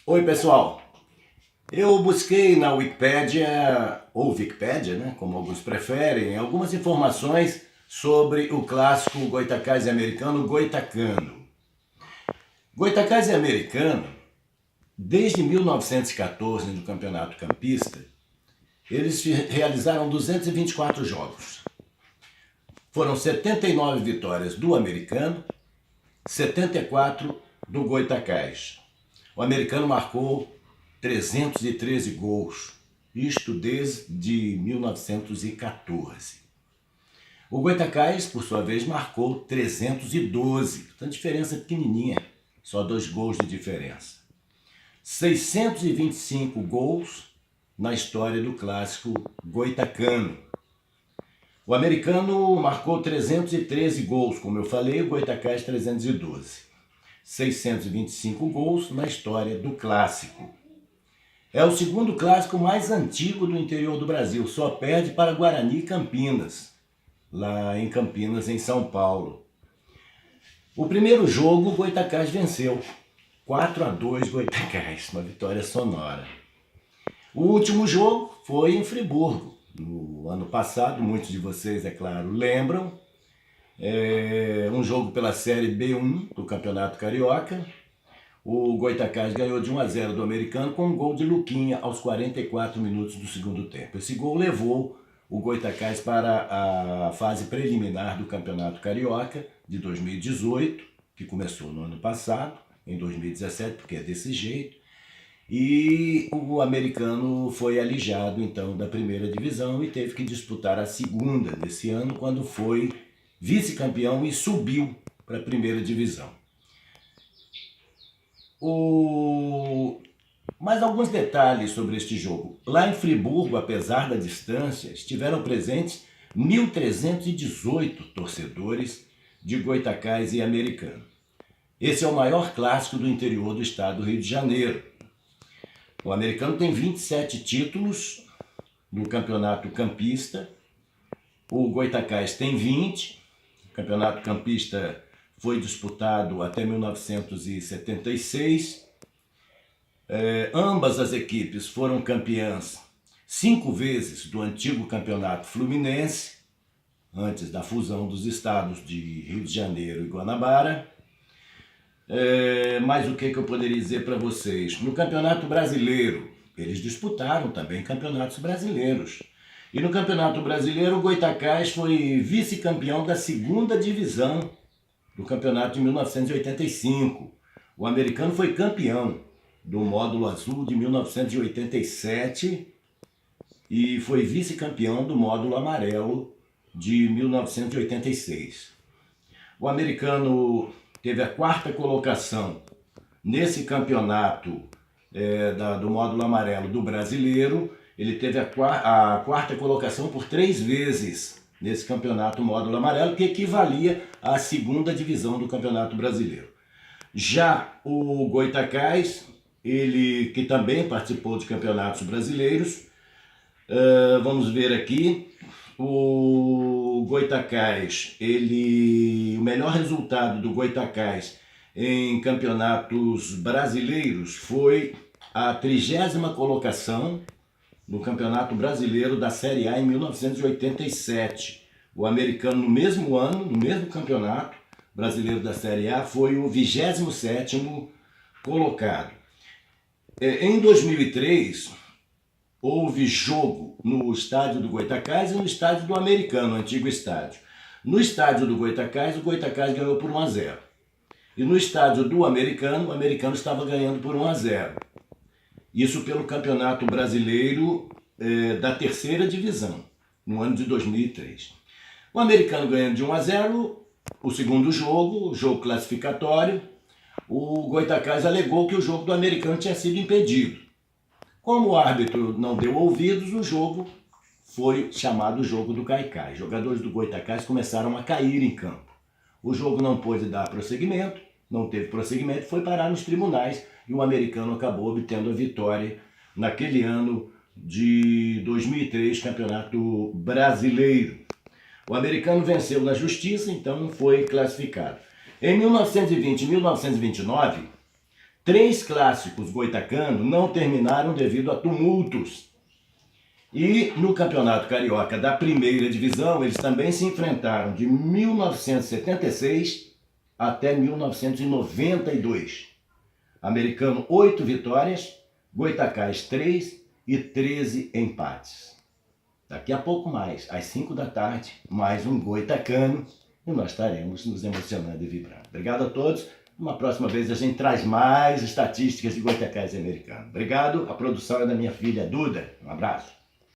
Oi, pessoal. Eu busquei na Wikipédia, ou Wikipédia, né, como alguns preferem, algumas informações sobre o clássico Goytacazes e Americano Goitacano. Goytacazes e Americano, desde 1914, no Campeonato Campista, eles realizaram 224 jogos. Foram 79 vitórias do Americano, 74 do Goytacazes. O Americano marcou 313 gols, isto desde 1914. O Goytacazes, por sua vez, marcou 312, portanto, diferença pequenininha, só 2 gols de diferença. 625 gols na história do clássico goitacano. O Americano marcou 313 gols, como eu falei, o Goytacazes 312. 625 gols na história do clássico. É o segundo clássico mais antigo do interior do Brasil, só perde para Guarani e Campinas, lá em Campinas, em São Paulo. O primeiro jogo, o Goytacazes venceu, 4-2 Goytacazes, uma vitória sonora. O último jogo foi em Friburgo, no ano passado, muitos de vocês, é claro, lembram. Um jogo pela Série B1 do Campeonato Carioca. O Goytacazes ganhou de 1-0 do Americano com um gol de Luquinha aos 44 minutos do segundo tempo. Esse gol levou o Goytacazes para a fase preliminar do Campeonato Carioca de 2018, que começou no ano passado, em 2017, porque é desse jeito. E o Americano foi alijado, então, da primeira divisão e teve que disputar a segunda nesse ano, quando foi vice-campeão e subiu para a primeira divisão. Mais alguns detalhes sobre este jogo. Lá em Friburgo, apesar da distância, estiveram presentes 1.318 torcedores de Goytacazes e Americano. Esse é o maior clássico do interior do estado do Rio de Janeiro. O Americano tem 27 títulos no campeonato campista, o Goytacazes tem 20, o campeonato campista foi disputado até 1976. Ambas as equipes foram campeãs 5 vezes do antigo campeonato fluminense, antes da fusão dos estados de Rio de Janeiro e Guanabara. Mas o que eu poderia dizer para vocês? No Campeonato Brasileiro, eles disputaram também campeonatos brasileiros. E no Campeonato Brasileiro, o Goytacazes foi vice-campeão da segunda divisão do campeonato de 1985. O Americano foi campeão do módulo azul de 1987 e foi vice-campeão do módulo amarelo de 1986. O Americano teve a 4ª colocação nesse campeonato do módulo amarelo do brasileiro. Ele teve a 4ª colocação por 3 vezes nesse campeonato módulo amarelo, que equivalia à segunda divisão do Campeonato Brasileiro. Já o Goytacazes, ele que também participou de campeonatos brasileiros, vamos ver aqui, o Goytacazes, o melhor resultado do Goytacazes em campeonatos brasileiros foi a 30ª colocação no Campeonato Brasileiro da Série A em 1987. O Americano, no mesmo ano, no mesmo campeonato brasileiro da Série A, foi o 27º colocado. Em 2003, houve jogo no estádio do Goytacazes e no estádio do Americano, o antigo estádio. No estádio do Goytacazes, o Goytacazes ganhou por 1-0. E no estádio do Americano, o Americano estava ganhando por 1-0. Isso pelo Campeonato Brasileiro da terceira divisão, no ano de 2003. O Americano ganhando de 1-0, o segundo jogo, o jogo classificatório, o Goytacazes alegou que o jogo do Americano tinha sido impedido. Como o árbitro não deu ouvidos, o jogo foi chamado Jogo do Caicai. Jogadores do Goytacazes começaram a cair em campo. O jogo não pôde dar prosseguimento, não teve prosseguimento, foi parar nos tribunais e o Americano acabou obtendo a vitória naquele ano de 2003, Campeonato Brasileiro. O Americano venceu na justiça, então foi classificado. Em 1920 e 1929, 3 clássicos goitacano não terminaram devido a tumultos. E no Campeonato Carioca da primeira divisão, eles também se enfrentaram de 1976 até 1992. Americano 8 vitórias, Goitacás 3 e 13 empates. Daqui a pouco mais, às 5 da tarde, mais um goitacano e nós estaremos nos emocionando e vibrando. Obrigado a todos. Uma próxima vez a gente traz mais estatísticas de Goitacás e americano. Obrigado. A produção é da minha filha Duda. Um abraço.